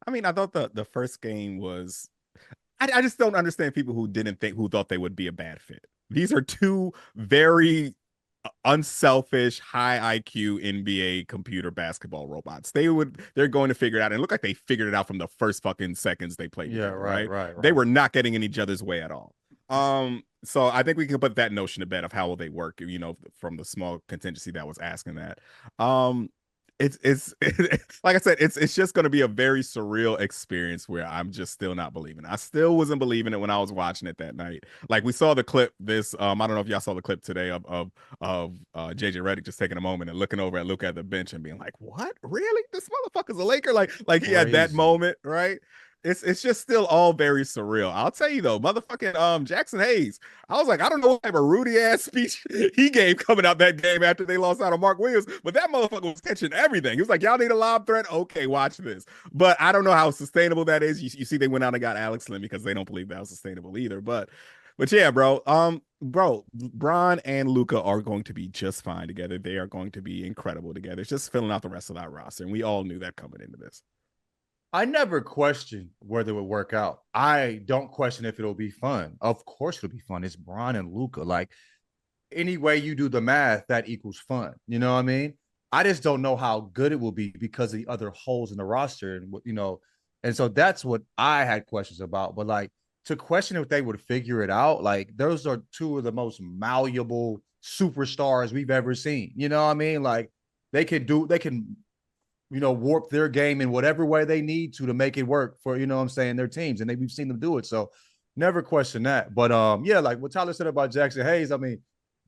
I mean, I thought the first game was. I just don't understand people who thought they would be a bad fit. These are two very unselfish, high IQ NBA computer basketball robots. They're going to figure it out, and it looked like they figured it out from the first fucking seconds they played Yeah, together. Right? They right. were not getting in each other's way at all. So I think we can put that notion to bed of how will they work. From the small contingency that was asking that. Um, it's like I said, it's just going to be a very surreal experience where I'm just still not believing. I still wasn't believing it when I was watching it that night. Like we saw the clip. I don't know if y'all saw the clip today of JJ Redick just taking a moment and looking over at Luka at the bench and being like, "What? Really? This motherfucker's a Laker?" Like he had that Crazy. moment, right? It's just still all very surreal. I'll tell you though, motherfucking Jackson Hayes. I was like, I don't know what type of Rudy ass speech he gave coming out that game after they lost out on Mark Williams, but that motherfucker was catching everything. He was like, y'all need a lob threat? Okay, watch this. But I don't know how sustainable that is. You see, they went out and got Alex Lim because they don't believe that was sustainable either. But yeah, bro. Bro, Bron and Luka are going to be just fine together. They are going to be incredible together. It's just filling out the rest of that roster. And we all knew that coming into this. I never questioned whether it would work out. I don't question if it'll be fun. Of course it'll be fun. It's Bron and Luka. Like any way you do the math, that equals fun. You know what I mean? I just don't know how good it will be because of the other holes in the roster, and so that's what I had questions about. But like to question if they would figure it out, like those are two of the most malleable superstars we've ever seen. You know what I mean? Like they can warp their game in whatever way they need to make it work for, what I'm saying, their teams. And we've seen them do it. So never question that. But yeah, like what Tyler said about Jackson Hayes, I mean,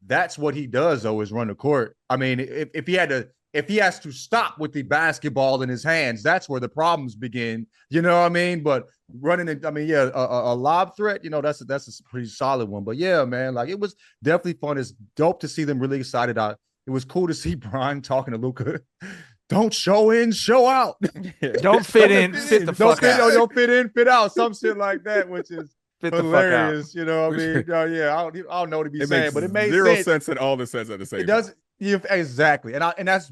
that's what he does though, is run the court. I mean, if he has to stop with the basketball in his hands, that's where the problems begin. You know what I mean? But running it, I mean, yeah, a lob threat, that's a pretty solid one. But yeah, man, like it was definitely fun. It's dope to see them really excited. It was cool to see Brian talking to Luka. Don't show in, show out. Don't fit in, fit the fuck out. Don't fit in, fit out. Some shit like that, which is fit hilarious. You know what I mean? Yeah, I don't know what to be saying, but it made zero sense and all the sense at the same time. It does. Exactly. And that's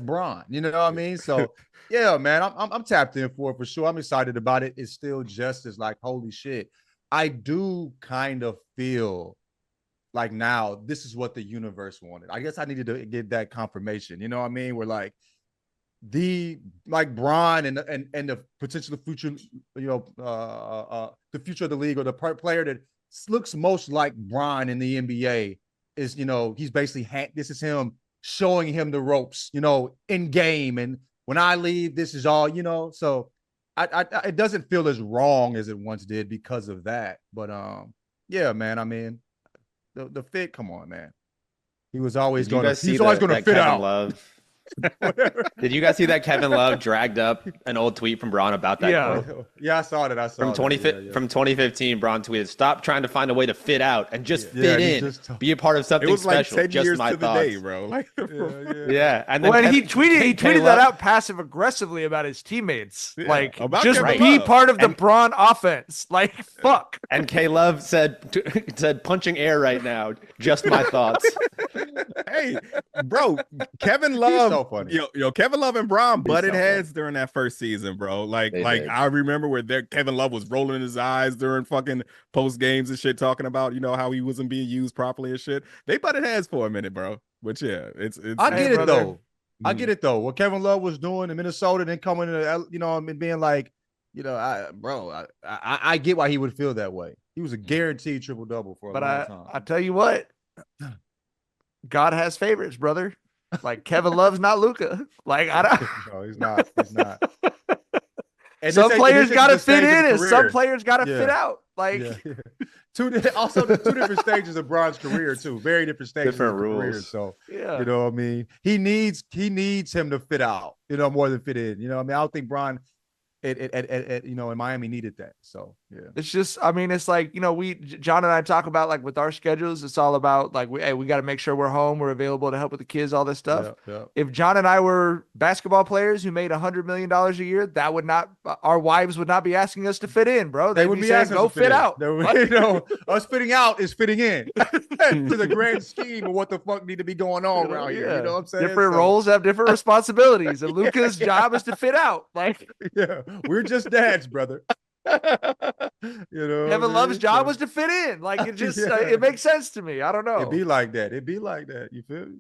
Bron. You know what I mean? So yeah, man, I'm tapped in for sure. I'm excited about it. It's still just as like, holy shit. I do kind of feel like now this is what the universe wanted. I guess I needed to get that confirmation. You know what I mean? We're like Bron and the potential future, the future of the league, or the player that looks most like Bron in the NBA is, he's basically this is him showing him the ropes, in game. And when I leave, this is all, so it doesn't feel as wrong as it once did because of that. But yeah, man, I mean, the fit, come on, man. He's always going to fit Kevin out. Love. Did you guys see that Kevin Love dragged up an old tweet from Bron about that quote? Yeah, I saw that. From 2015, Bron tweeted, "Stop trying to find a way to fit out and just fit in. Be a part of something special." Like 10 just years my to thoughts. the day, bro. Like, yeah. And then he tweeted that out passive aggressively about his teammates. Yeah, like, just Kevin be Love. part of the Bron offense. Like, fuck. And K Love said punching air right now. Just my thoughts. Hey, bro, Kevin Love, so funny. Kevin Love and Bron butted heads during that first season, bro. Like I remember where Kevin Love was rolling his eyes during fucking post games and shit, talking about how he wasn't being used properly and shit. They butted heads for a minute, bro. But yeah, it's I get it though. I get it though. What Kevin Love was doing in Minnesota, then coming to and being like, I get why he would feel that way. He was a guaranteed triple double for a long time. I tell you what, God has favorites, brother. Like Kevin Love's not Luka. Like I don't. No, he's not. He's not. And some players got to fit in, and some players got to fit out. Like two different stages of Bron's career too. Very different stages. Different of rules. Career, so you know what I mean. He needs him to fit out. More than fit in. I mean, I don't think Bron in Miami needed that. So It's just, I mean, it's like, John and I talk about like with our schedules, it's all about like, we got to make sure we're home, we're available to help with the kids, all this stuff. If John and I were basketball players who made $100 million a year, our wives would not be asking us to fit in, bro. They would be saying, asking go us to fit out. Us fitting out is fitting in to the grand scheme of what the fuck need to be going on around here. You know what I'm saying? Different roles have different responsibilities, and Luka's job is to fit out. Like, we're just dads, brother. Kevin Love's job was to fit in. Like, it just it makes sense to me. I don't know. It'd be like that. You feel me?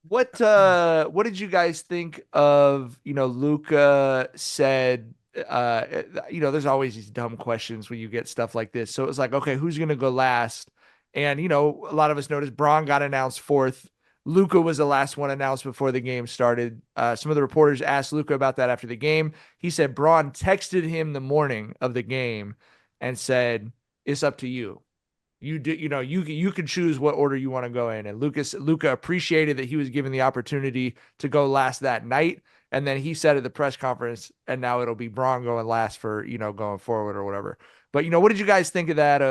What did you guys think of, Luka said, there's always these dumb questions when you get stuff like this. So it was like, okay, who's going to go last? And, a lot of us noticed Braun got announced fourth. Luka was the last one announced before the game started. Some of the reporters asked Luka about that after the game. He said Braun texted him the morning of the game and said, it's up to you. You can choose what order you want to go in. And Luka appreciated that he was given the opportunity to go last that night. And then he said at the press conference, and now it'll be Braun going last for, going forward or whatever. But, what did you guys think of that?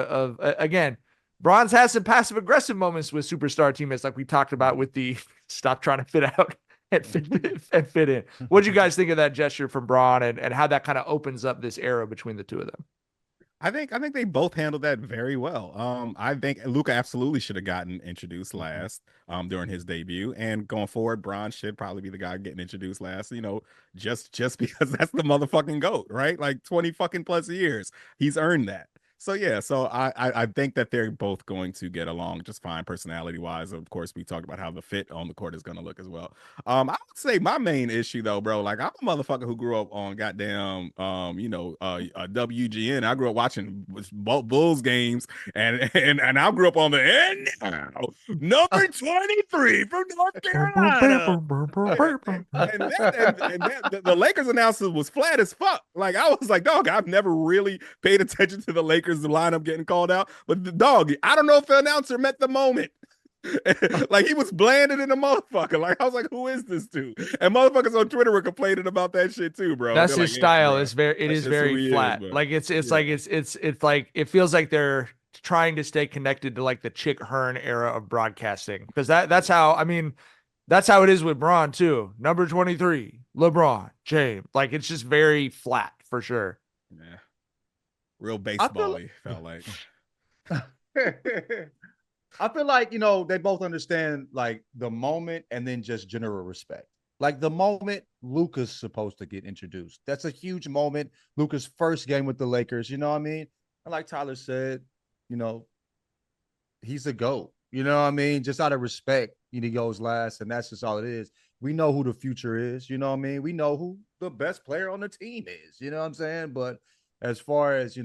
Again, Braun's had some passive aggressive moments with superstar teammates, like we talked about with the stop trying to fit out and fit in. What did you guys think of that gesture from Braun and how that kind of opens up this era between the two of them? I think they both handled that very well. I think Luka absolutely should have gotten introduced last during his debut, and going forward, Braun should probably be the guy getting introduced last. Just because that's the motherfucking GOAT, right? Like 20 fucking plus years, he's earned that. So yeah, I think that they're both going to get along just fine personality wise. Of course, we talked about how the fit on the court is going to look as well. I would say my main issue though, bro, like I'm a motherfucker who grew up on goddamn WGN. I grew up watching Bulls games, and I grew up on the end now number 23 from North Carolina. and the Lakers announcer was flat as fuck. Like I was like, dog, I've never really paid attention to the Lakers. The lineup getting called out, but the dog, I don't know if the announcer met the moment. Like he was blanded in a motherfucker. Like I was like, who is this dude? And motherfuckers on Twitter were complaining about that shit too, bro. That's his style. It's very flat. Like it's like it feels like they're trying to stay connected to like the Chick Hearn era of broadcasting, because that's how it is with Braun too. Number 23, LeBron James. Like it's just very flat for sure. Yeah. Real baseball-y, felt like. I feel like, they both understand like the moment and then just general respect. Like the moment Luka's supposed to get introduced. That's a huge moment. Luka's first game with the Lakers, you know what I mean? And like Tyler said, he's a GOAT. You know what I mean? Just out of respect, he goes last, and that's just all it is. We know who the future is, you know what I mean? We know who the best player on the team is, you know what I'm saying? But as far as,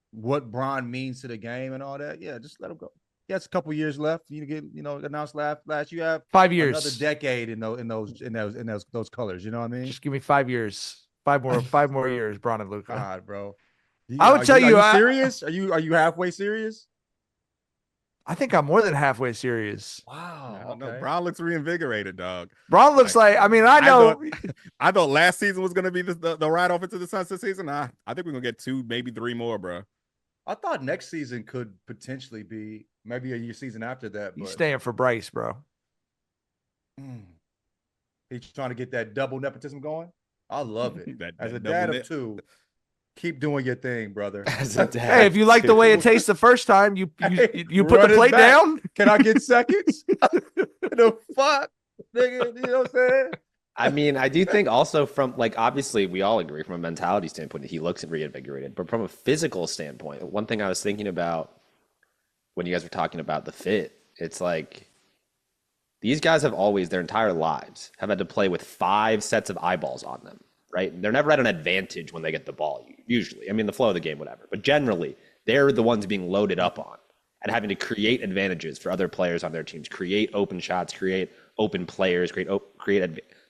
what Braun means to the game and all that, yeah, just let him go. He has a couple years left. You get, announced last. You have 5 years, another decade in those colors. You know what I mean? Just give me 5 years, five more years, Braun and Luka. God, bro. I would tell you, are you serious? Are you halfway serious? I think I'm more than halfway serious. Wow. No, Braun looks reinvigorated, dog. Braun looks like I know. I thought last season was going to be the ride off into the sunset season. I think we're going to get 2, maybe 3 more, bro. I thought next season could potentially be maybe a year season after that. He's staying for Bryce, bro. He's trying to get that double nepotism going. I love it. As a dad of 2, keep doing your thing, brother. Hey, if you like the way it tastes the first time, you put the plate down. Can I get seconds? The fuck, nigga? You know what I'm saying? I mean, I do think also from like obviously we all agree from a mentality standpoint that he looks reinvigorated, but from a physical standpoint, one thing I was thinking about when you guys were talking about the fit, it's like these guys have always their entire lives have had to play with 5 sets of eyeballs on them. Right? They're never at an advantage when they get the ball, usually. I mean, the flow of the game, whatever. But generally, they're the ones being loaded up on and having to create advantages for other players on their teams, create open shots, create open players, create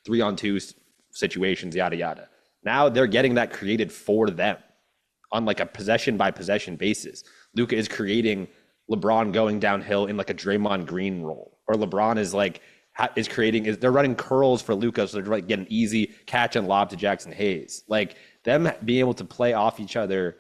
3-on-2 situations, yada, yada. Now they're getting that created for them on like a possession-by-possession basis. Luka is creating LeBron going downhill in like a Draymond Green role, or LeBron is like is creating is they're running curls for Luka, so they're like getting easy catch and lob to Jackson Hayes. Like them being able to play off each other,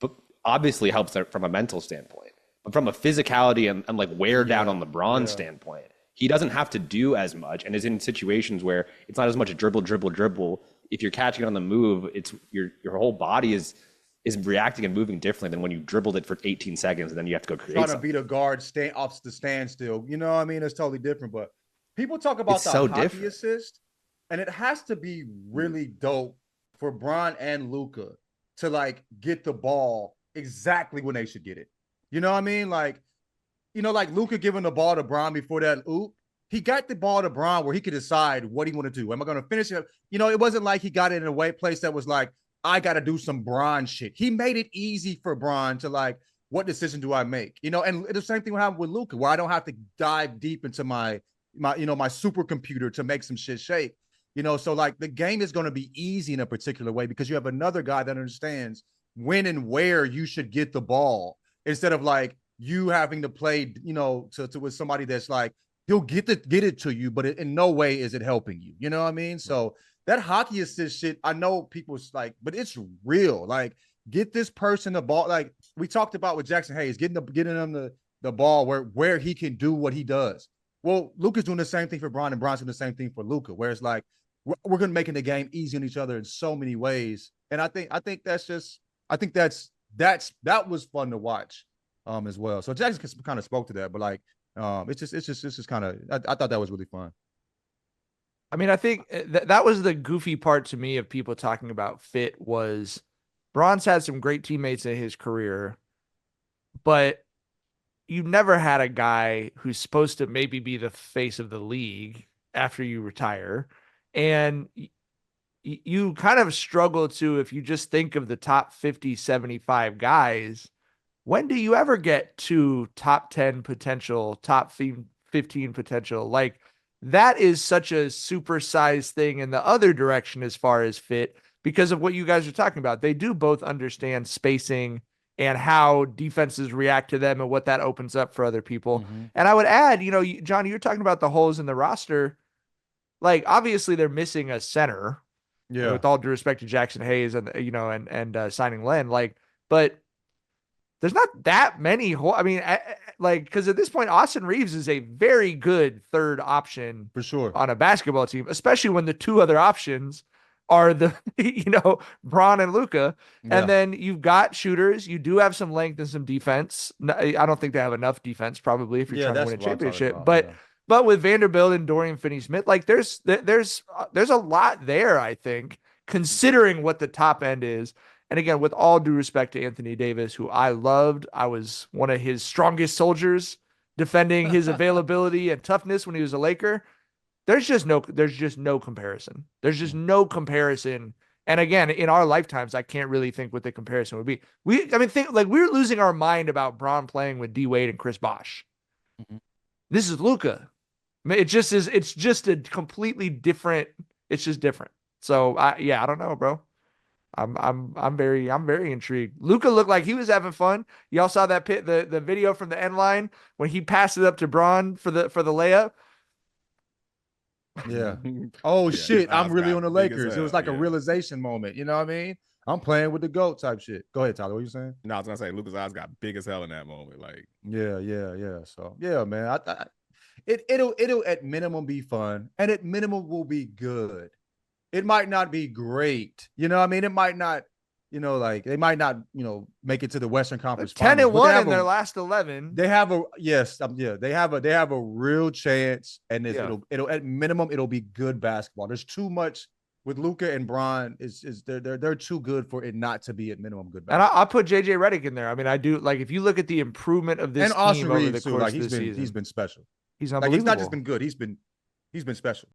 but obviously helps from a mental standpoint. But from a physicality and like wear down on LeBron standpoint, he doesn't have to do as much and is in situations where it's not as much a dribble. If you're catching on the move, it's your whole body is reacting and moving differently than when you dribbled it for 18 seconds and then you have to go create trying something. to beat a guard off the standstill. You know what I mean? It's totally different. But people talk about It's the so hockey different. assist, and it has to be really dope for Bron and Luka to like get the ball exactly when they should get it. You know what I mean? Like, like Luka giving the ball to Bron before that oop. He got the ball to Bron where he could decide what he wanted to do. Am I going to finish it? It wasn't like he got it in a place that was like, I got to do some Bron shit. He made it easy for Bron to like, what decision do I make? And the same thing will happen with Luka, where I don't have to dive deep into my supercomputer to make some shit shake. So like the game is going to be easy in a particular way because you have another guy that understands when and where you should get the ball instead of like you having to play, to with somebody that's like, he'll get it to you, but in no way is it helping you. You know what I mean? So that hockey assist shit, I know people's like, but it's real. Like, get this person the ball. Like we talked about with Jackson Hayes, getting him the ball where he can do what he does. Well, Luka's doing the same thing for Bron, and Bron's doing the same thing for Luka, where it's like we're going to making the game easy on each other in so many ways. And I think that was fun to watch as well. So Jackson kind of spoke to that, but like it's just kind of I thought that was really fun. I mean, I think that was the goofy part to me of people talking about fit was Bron's had some great teammates in his career, but you've never had a guy who's supposed to maybe be the face of the league after you retire. And you kind of struggle to, if you just think of the top 50, 75 guys, when do you ever get to top 10 potential, top 15 potential? Like that is such a supersized thing in the other direction as far as fit because of what you guys are talking about. They do both understand spacing and how defenses react to them and what that opens up for other people. Mm-hmm. And I would add, John, you're talking about the holes in the roster. Like obviously they're missing a center. Yeah. With all due respect to Jackson Hayes and signing Len, but there's not that many. I mean, because at this point, Austin Reeves is a very good third option for sure on a basketball team, especially when the two other options are the, Bron and Luka. Yeah. And then you've got shooters. You do have some length and some defense. I don't think they have enough defense probably if you're trying to win a championship, but with Vanderbilt and Dorian Finney-Smith, like there's a lot there, I think, considering what the top end is. And again, with all due respect to Anthony Davis, who I loved, I was one of his strongest soldiers defending his availability and toughness when he was a Laker. There's just no comparison. There's just no comparison. And again, in our lifetimes, I can't really think what the comparison would be. Think like we're losing our mind about Bron playing with D Wade and Chris Bosh. Mm-hmm. This is Luka. It just is. It's just a completely different. It's just different. So I don't know, bro. I'm very intrigued. Luka looked like he was having fun. Y'all saw that the video from the end line when he passed it up to Bron for the layup. Yeah. Oh shit! I'm really on the Lakers. It was like a realization moment. You know what I mean? I'm playing with the GOAT type shit. Go ahead, Tyler. What you saying? No, I was gonna say Luka's eyes got big as hell in that moment. Like, yeah. So yeah, man. It'll at minimum be fun, and at minimum will be good. It might not be great. You know what I mean? It might not, they might not, make it to the Western Conference. 10-1 in their last 11. They have they have a real chance, and it'll at minimum it'll be good basketball. There's too much with Luka and Bron. They're too good for it not to be at minimum good basketball. And I'll put JJ Redick in there. I mean, I do if you look at the improvement of this and team Austin over Reeves the course of the season, season, he's been special. He's unbelievable. He's not just been good. He's been special.